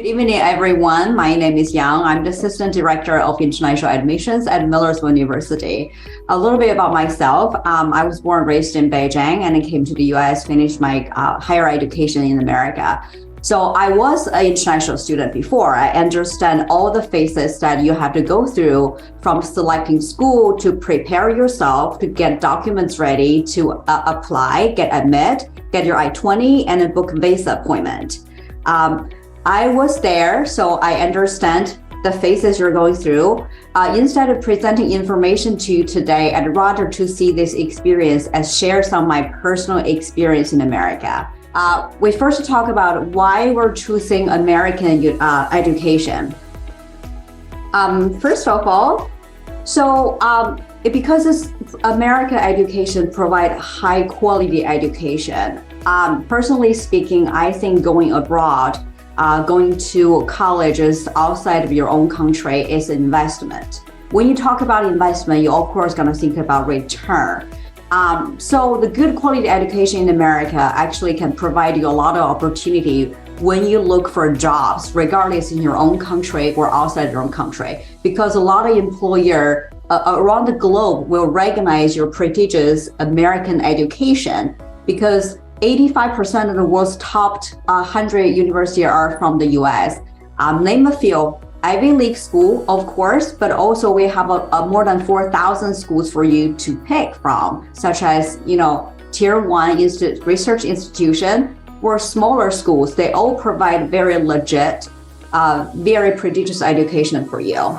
Good evening, everyone. My name is Yang. I'm the Assistant Director of International Admissions at Millersville University. A little bit about myself. I was born and raised in Beijing and I came to the US, finished my higher education in America. So I was an international student before. I understand all the phases that you have to go through from selecting school to prepare yourself, to get documents ready, to apply, get admit, get your I-20 and a book visa appointment. I was there, so I understand the phases you're going through. Instead of presenting information to you today, I'd rather to see this experience as share some of my personal experience in America. We first talk about why we're choosing American education. First of all, because American education provide high quality education. Personally speaking, I think going abroad, going to colleges outside of your own country is investment. When you talk about investment, you're of course going to think about return. So the good quality education in America actually can provide you a lot of opportunity when you look for jobs, regardless in your own country or outside your own country, because a lot of employer around the globe will recognize your prestigious American education because 85% of the world's top 100 universities are from the US. Name a few. Ivy League school, of course, but also we have more than 4,000 schools for you to pick from, such as, tier 1 research institution or smaller schools. They all provide very legit, very prestigious education for you.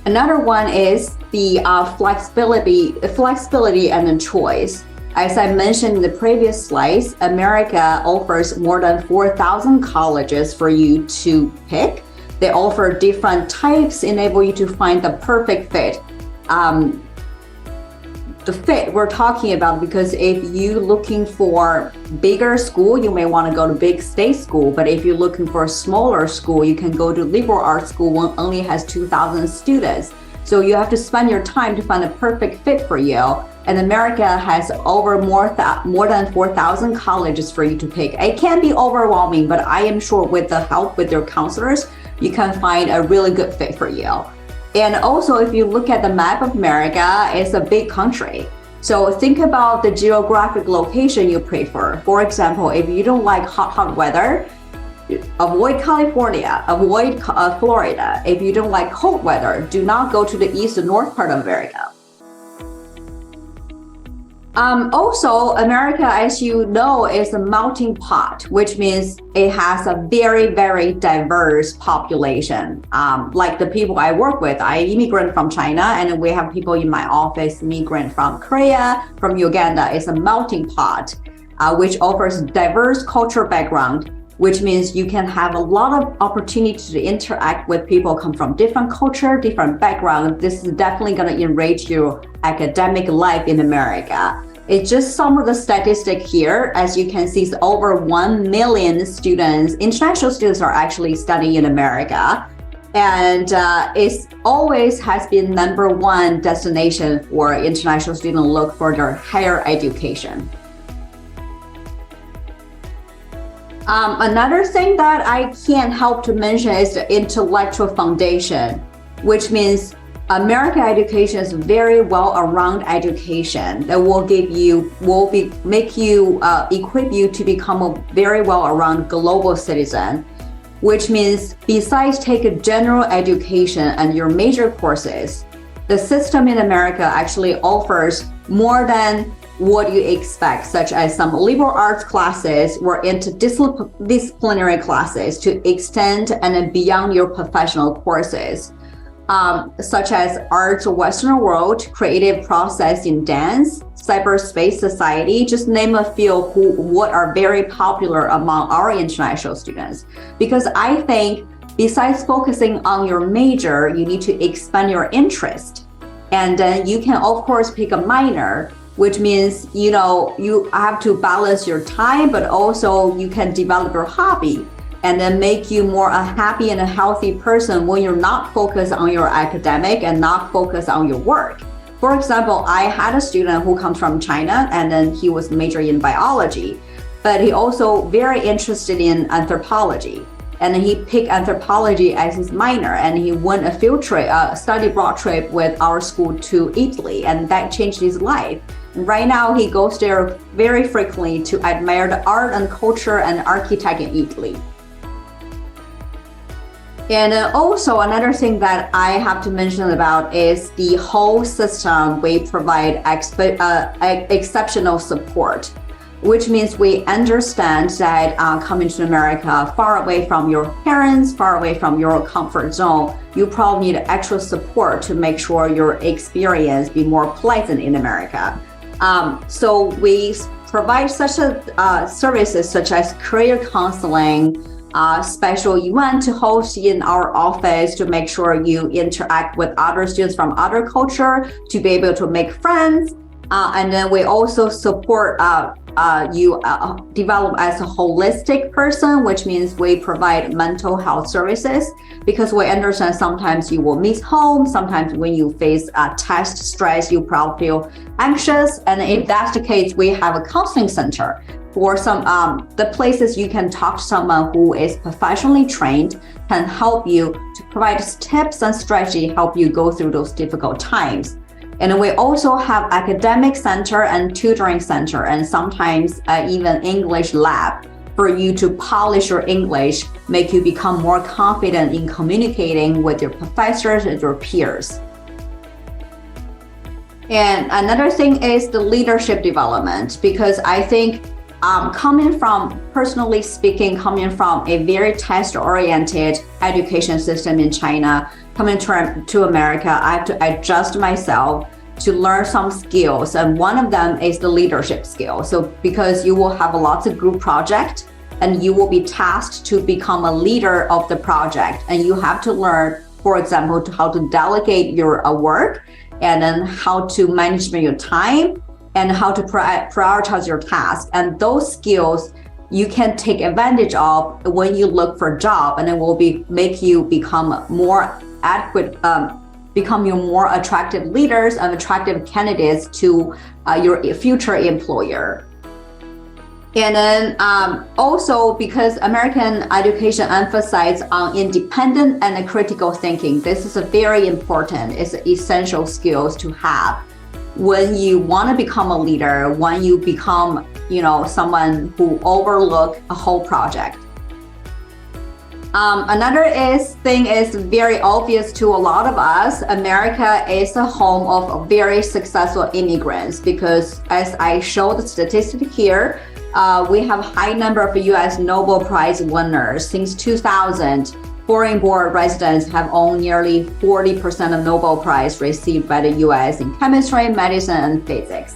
Another one is the flexibility and the choice. As I mentioned in the previous slides, America offers more than 4,000 colleges for you to pick. They offer different types, enable you to find the perfect fit. The fit we're talking about, because if you're looking for bigger school, you may want to go to big state school. But if you're looking for a smaller school, you can go to liberal arts school, one only has 2,000 students. So you have to spend your time to find a perfect fit for you. And America has over more than 4,000 colleges for you to pick. It can be overwhelming, but I am sure with the help with your counselors, you can find a really good fit for you. And also, if you look at the map of America, it's a big country. So think about the geographic location you prefer. For example, if you don't like hot weather, avoid California, avoid Florida. If you don't like cold weather, do not go to the east and north part of America. Also, America, as you know, is a melting pot, which means it has a very, very diverse population. Like the people I work with, I immigrant from China, and we have people in my office, immigrant from Korea, from Uganda. It's a melting pot, which offers diverse cultural background, which means you can have a lot of opportunity to interact with people come from different culture, different background. This is definitely going to enrich your academic life in America. It's just some of the statistics here. As you can see, it's over 1 million students, international students are actually studying in America. And it always has been #1 destination for international students look for their higher education. Another thing that I can't help to mention is the intellectual foundation, which means American education is very well-rounded education that will equip you to become a very well-rounded global citizen, which means besides take a general education and your major courses, the system in America actually offers more than what you expect, such as some liberal arts classes or interdisciplinary classes to extend and beyond your professional courses, such as arts, Western world, creative process in dance, cyberspace society, just name a few what are very popular among our international students. Because I think besides focusing on your major, you need to expand your interest. And then you can of course pick a minor, which means, you have to balance your time, but also you can develop your hobby and then make you more a happy and a healthy person when you're not focused on your academic and not focused on your work. For example, I had a student who comes from China and then he was majoring in biology. but he also very interested in anthropology. And he picked anthropology as his minor, and he went a field trip, study abroad trip with our school to Italy, and that changed his life. And right now, he goes there very frequently to admire the art and culture and architect in Italy. And also another thing that I have to mention about is the whole system. We provide exceptional support, which means we understand that coming to America, far away from your parents, far away from your comfort zone, you probably need extra support to make sure your experience be more pleasant in America. So we provide such services such as career counseling, special event to host in our office to make sure you interact with other students from other culture to be able to make friends. And then we also support you develop as a holistic person, which means we provide mental health services because we understand sometimes you will miss home. Sometimes when you face test stress, you probably feel anxious. And if that's the case, we have a counseling center for some the places you can talk to someone who is professionally trained, can help you to provide tips and strategy, help you go through those difficult times. And we also have academic center and tutoring center, and sometimes even English lab for you to polish your English, make you become more confident in communicating with your professors and your peers. And another thing is the leadership development, because I think personally speaking, coming from a very test-oriented education system in China, coming to America, I have to adjust myself to learn some skills. And one of them is the leadership skill. So because you will have lots of group projects and you will be tasked to become a leader of the project. And you have to learn, for example, how to delegate your work, and then how to manage your time, and how to prioritize your task. And those skills you can take advantage of when you look for a job, and it will make you become more adequate, become your more attractive leaders and attractive candidates to your future employer. And then also because American education emphasizes on independent and critical thinking, this is a very important, it's essential skills to have when you want to become a leader, when you become, someone who overlook a whole project. Another thing is very obvious to a lot of us. America is a home of very successful immigrants because, as I showed the statistic here, we have a high number of US Nobel Prize winners. Since 2000, foreign-born residents have owned nearly 40% of Nobel Prize received by the US in chemistry, medicine, and physics.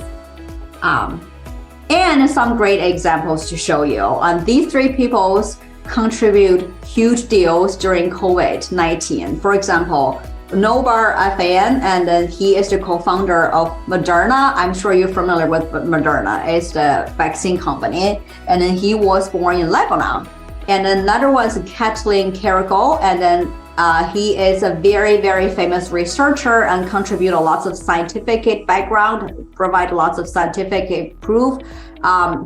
And some great examples to show you. These three people contribute huge deals during COVID-19. For example, Noubar Afeyan, and then he is the co-founder of Moderna. I'm sure you're familiar with Moderna. It's the vaccine company. And then he was born in Lebanon. And another one is Kathleen Carrigal, and then he is a very, very famous researcher and contribute lots of scientific background, provide lots of scientific proof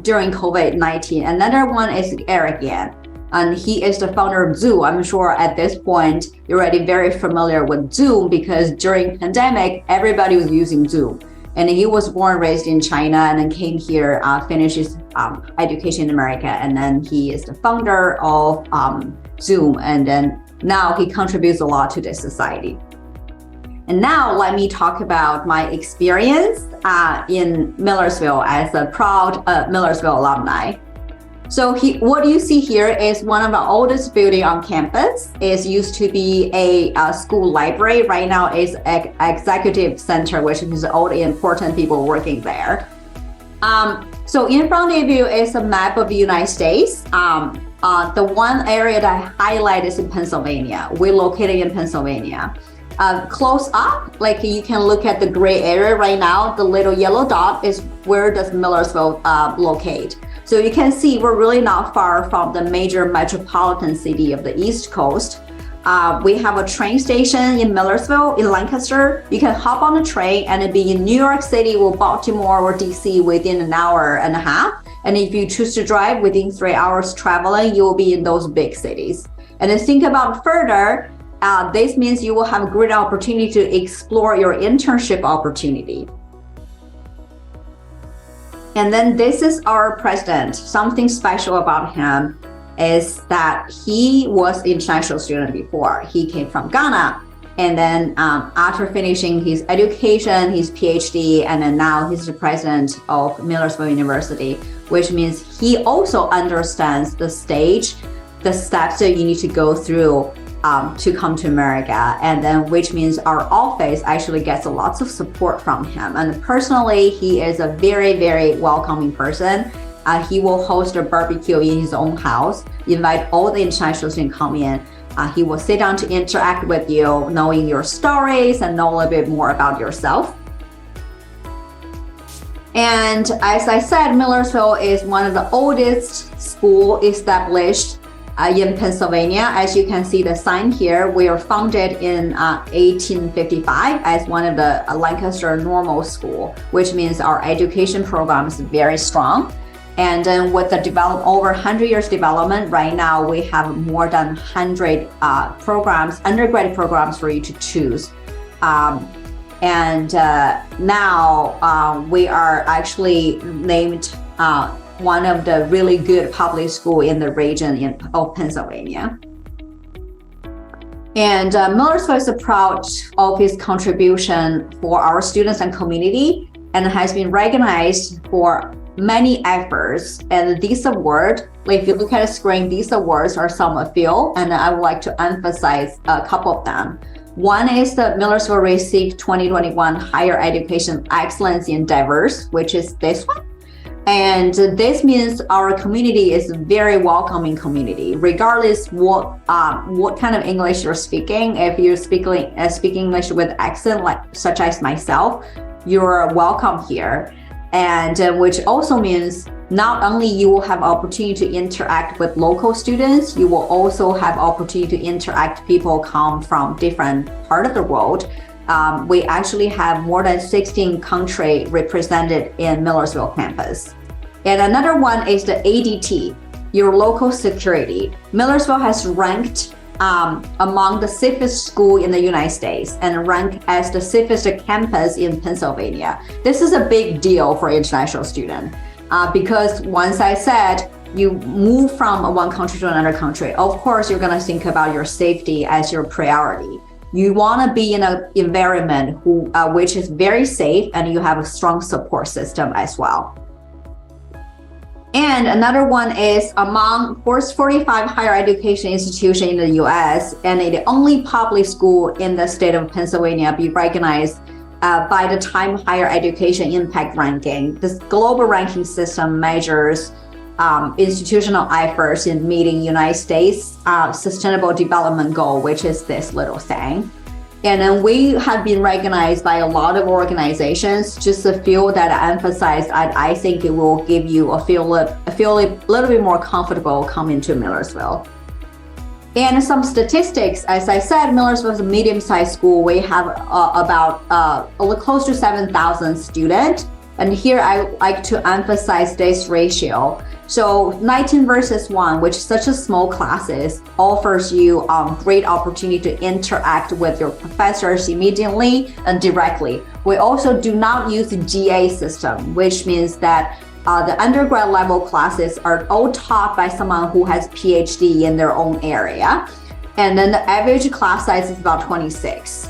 during COVID-19. Another one is Eric Yan, and he is the founder of Zoom. I'm sure at this point, you're already very familiar with Zoom because during pandemic, everybody was using Zoom. And he was born and raised in China and then came here, finished his education in America. And then he is the founder of Zoom. And then now he contributes a lot to this society. And now let me talk about my experience in Millersville as a proud Millersville alumni. So what you see here is one of the oldest building on campus. It used to be a school library. Right now it's an executive center, which is all the important people working there. So in front of you is a map of the United States. The one area that I highlight is in Pennsylvania. We're located in Pennsylvania. Close up, like you can look at the gray area right now, the little yellow dot is where does Millersville locate. So you can see we're really not far from the major metropolitan city of the East Coast. We have a train station in Millersville, in Lancaster. You can hop on a train and be in New York City or Baltimore or DC within an hour and a half. And if you choose to drive within 3 hours traveling, you will be in those big cities. And then think about further, this means you will have a great opportunity to explore your internship opportunity. And then this is our president. Something special about him is that he was an international student before. He came from Ghana. And then after finishing his education, his PhD, and then now he's the president of Millersville University, which means he also understands the stage, the steps that you need to go through to come to America. And then which means our office actually gets lots of support from him. And personally, he is a very, very welcoming person. He will host a barbecue in his own house, invite all the international students to come in. He will sit down to interact with you, knowing your stories and know a little bit more about yourself. And as I said, Millersville is one of the oldest schools established in Pennsylvania. As you can see the sign here, we were founded in 1855 as one of the Lancaster Normal School, which means our education program is very strong. And then with the over 100 years development, right now we have more than 100 programs, undergraduate programs for you to choose. Now we are actually named one of the really good public schools in the region of Pennsylvania. And Millersville is proud of his contribution for our students and community, and has been recognized for many efforts. And these awards, if you look at the screen, these awards are some of few, and I would like to emphasize a couple of them. One is that Millersville received 2021 Higher Education Excellence in Diverse, which is this one. And this means our community is a very welcoming community, regardless what kind of English you're speaking. If you're speaking English with accent, such as myself, you're welcome here. And which also means not only you will have opportunity to interact with local students, you will also have opportunity to interact people come from different part of the world. We actually have more than 16 countries represented in Millersville campus. And another one is the ADT, your local security. Millersville has ranked among the safest school in the United States and ranked as the safest campus in Pennsylvania. This is a big deal for international students because once I said you move from one country to another country, of course you're going to think about your safety as your priority. You want to be in an environment which is very safe, and you have a strong support system as well. And another one is among 45 higher education institutions in the US, and the only public school in the state of Pennsylvania be recognized by the Time Higher Education Impact Ranking. This global ranking system measures institutional efforts in meeting United States Sustainable Development Goal, which is this little thing. And then we have been recognized by a lot of organizations. Just a few that I emphasize, I think it will give you a feel a little bit more comfortable coming to Millersville. And some statistics, as I said, Millersville is a medium-sized school. We have about close to 7,000 students. And here I like to emphasize this ratio. So 19 versus 1, which is such a small classes, offers you great opportunity to interact with your professors immediately and directly. We also do not use the GA system, which means that the undergrad level classes are all taught by someone who has PhD in their own area. And then the average class size is about 26.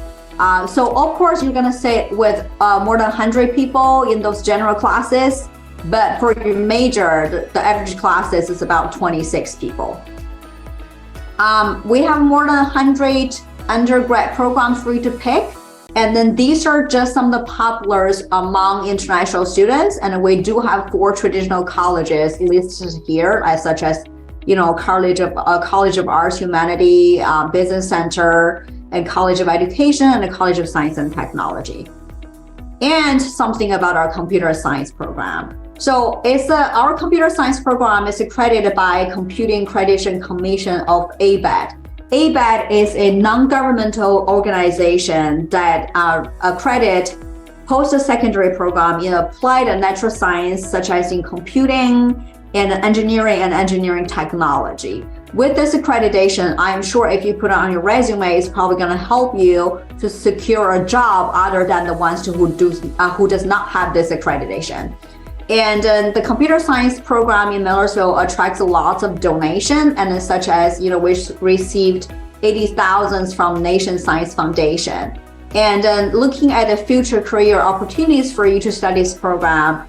So of course, you're gonna sit with more than 100 people in those general classes, but for your major, the average classes is about 26 people. We have more than 100 undergrad programs for you to pick. And then these are just some of the populars among international students. And we do have 4 traditional colleges listed here, such as, College of Arts, Humanity, Business Center, and College of Education, and the College of Science and Technology. And something about our computer science program. So our computer science program is accredited by Computing Accreditation Commission of ABET. ABET is a non-governmental organization that accredit post-secondary program in applied natural science, such as in computing and engineering technology. With this accreditation, I'm sure if you put it on your resume, it's probably going to help you to secure a job other than the ones who does not have this accreditation. And the computer science program in Millersville attracts lots of donation, and such as, we received 80,000 from Nation Science Foundation. And looking at the future career opportunities for you to study this program,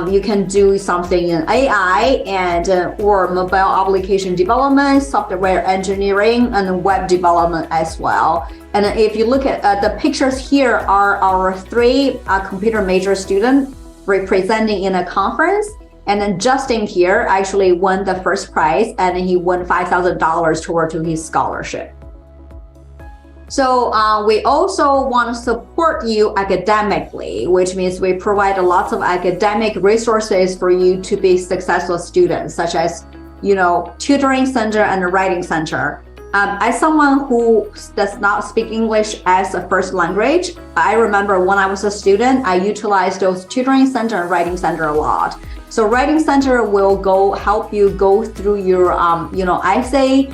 you can do something in AI and or mobile application development, software engineering, and web development as well. And if you look at the pictures here are our 3 computer major students representing in a conference. And then Justin here actually won the first prize, and he won $5,000 toward to his scholarship. So we also want to support you academically, which means we provide lots of academic resources for you to be successful students, such as, tutoring center and a writing center. As someone who does not speak English as a first language, I remember when I was a student, I utilized those tutoring center and writing center a lot. So writing center will help you go through your, essay,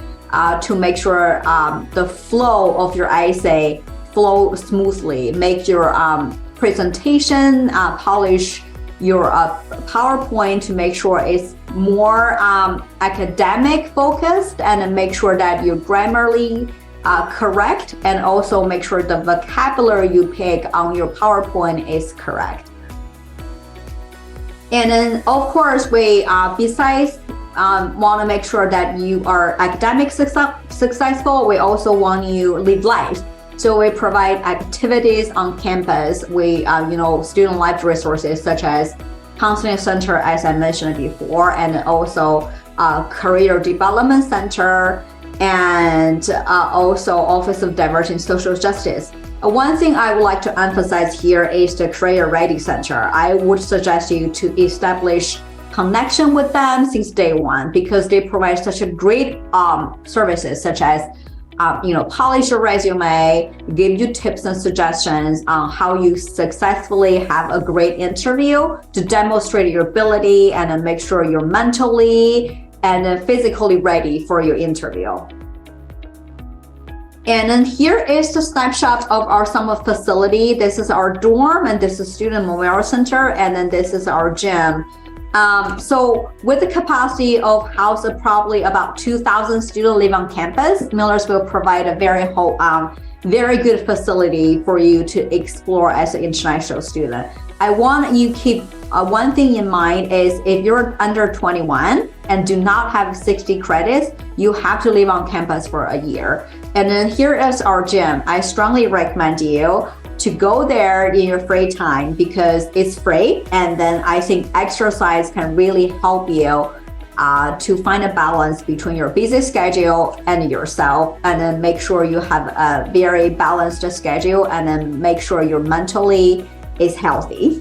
to make sure the flow of your essay flow smoothly, make your presentation, polish your PowerPoint to make sure it's more academic focused, and make sure that you're grammarly correct, and also make sure the vocabulary you pick on your PowerPoint is correct. And then of course we besides want to make sure that you are academic successful, we also want you to live life. So we provide activities on campus. We, student life resources such as counseling center, as I mentioned before, and also career development center, and also Office of Diversity and Social Justice. One thing I would like to emphasize here is the Career Ready Center. I would suggest you to establish connection with them since day one, because they provide such a great services, such as polish your resume, give you tips and suggestions on how you successfully have a great interview to demonstrate your ability, and then make sure you're mentally and physically ready for your interview. And then here is the snapshot of our summer facility. This is our dorm, and this is Student Memorial Center, and then this is our gym. So with the capacity of house of probably about 2,000 students live on campus, Millersville provide a very good facility for you to explore as an international student. I want you keep one thing in mind is if you're under 21 and do not have 60 credits, you have to live on campus for a year. And then here is our gym. I strongly recommend you to go there in your free time because it's free, and then I think exercise can really help you to find a balance between your busy schedule and yourself, and then make sure you have a very balanced schedule, and then make sure you're mentally is healthy.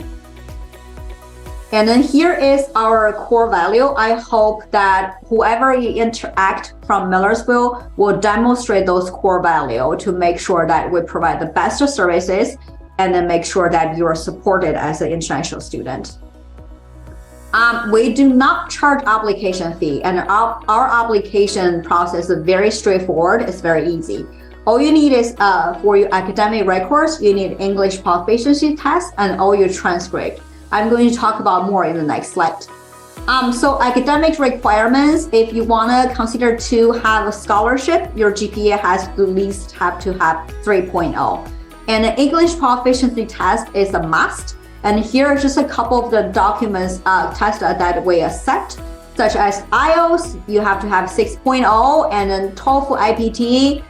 And then here is our core value. I hope that whoever you interact from Millersville will demonstrate those core value to make sure that we provide the best services, and then make sure that you are supported as an international student. We do not charge application fee, and our application process is very straightforward. It's very easy. All you need is for your academic records, you need English proficiency test and all your transcript. I'm going to talk about more in the next slide. So academic requirements, if you want to consider to have a scholarship, your GPA has to at least have 3.0. And the English proficiency test is a must. And here are just a couple of the documents tests that we accept, such as IELTS, you have to have 6.0, and then TOEFL IPT,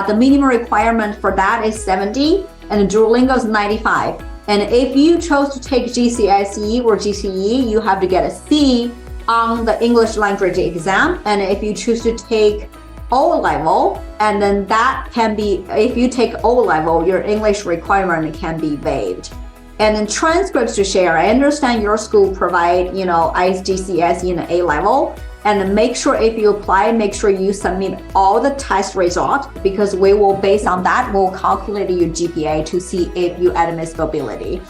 the minimum requirement for that is 70, and Duolingo is 95. And if you chose to take GCSE or GCE, you have to get a C on the English language exam. And if you choose to take O-level, and then that can be, if you take O-level, your English requirement can be waived. And then transcripts to share. I understand your school provide, IGCSE in the A-level. And make sure if you apply, make sure you submit all the test results, because we will, based on that, we'll calculate your GPA to see if you admissibility.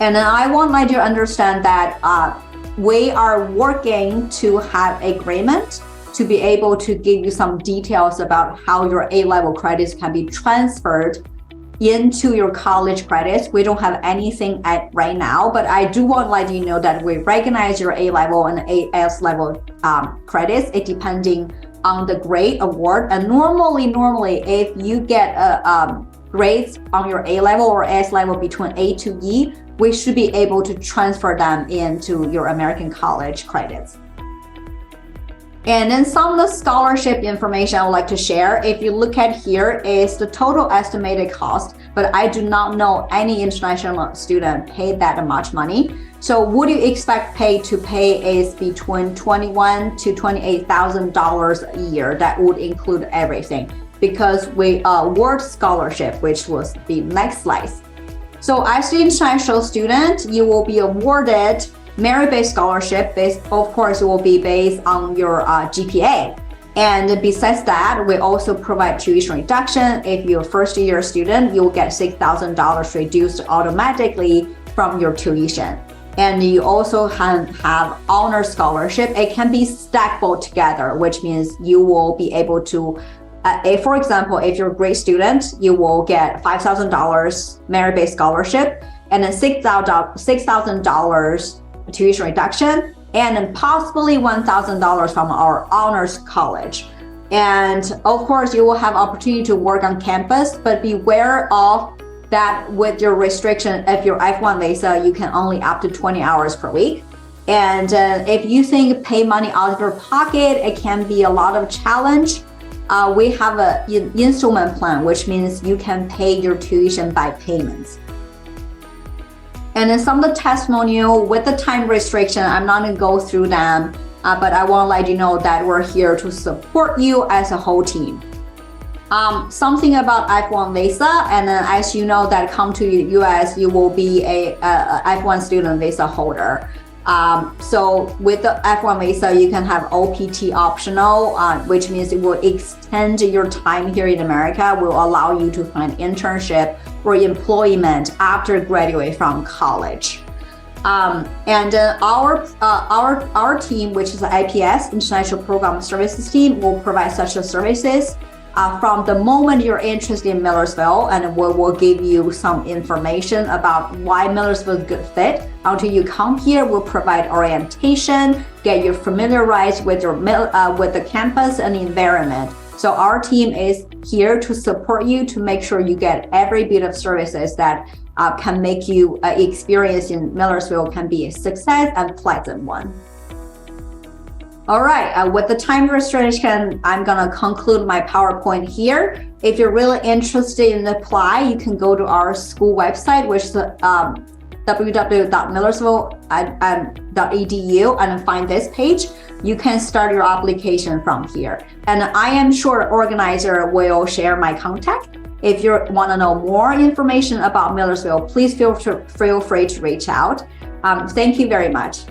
And then I want you to understand that we are working to have agreement to be able to give you some details about how your A-level credits can be transferred into your college credits. We don't have anything right now, but I do want to let you know that we recognize your A-level and AS level credits, it depending on the grade award. And normally, if you get grades on your A-level or AS level between A to E, we should be able to transfer them into your American college credits. And then some of the scholarship information I would like to share. If you look at here is the total estimated cost, but I do not know any international student paid that much money. So what you expect to pay is between $21,000 to $28,000 a year. That would include everything because we award scholarship, which was the next slide. So as an international student, you will be awarded merit-based scholarship. Of course, it will be based on your GPA. And besides that, we also provide tuition reduction. If you're a first-year student, you'll get $6,000 reduced automatically from your tuition. And you also have honor scholarship. It can be stackable together, which means you will be able to, for example, if you're a great student, you will get $5,000 merit-based scholarship and then $6,000 tuition reduction, and then possibly $1,000 from our honors college. And of course, you will have opportunity to work on campus, but beware of that with your restriction. If you're F1 visa, you can only up to 20 hours per week. And if you think pay money out of your pocket, it can be a lot of challenge. We have an installment plan, which means you can pay your tuition by payments. And then some of the testimonial with the time restriction, I'm not going to go through them, but I want to let you know that we're here to support you as a whole team. Something about F1 visa, and then as you know that come to US, you will be a F1 student visa holder. So with the F1 visa, you can have OPT optional, which means it will extend your time here in America, will allow you to find internship or employment after graduate from college. And our team, which is the IPS, International Program Services team, will provide such services from the moment you're interested in Millersville, and we will give you some information about why Millersville is a good fit. Until you come here, we'll provide orientation, get you familiarized with with the campus and environment. So our team is here to support you to make sure you get every bit of services that can make you experience in Millersville can be a success and pleasant one. All right, with the time restriction, I'm gonna conclude my PowerPoint here. If you're really interested in apply, you can go to our school website, which is www.millersville.edu, and find this page. You can start your application from here. And I am sure the organizer will share my contact. If you want to know more information about Millersville, please feel free to reach out. Thank you very much.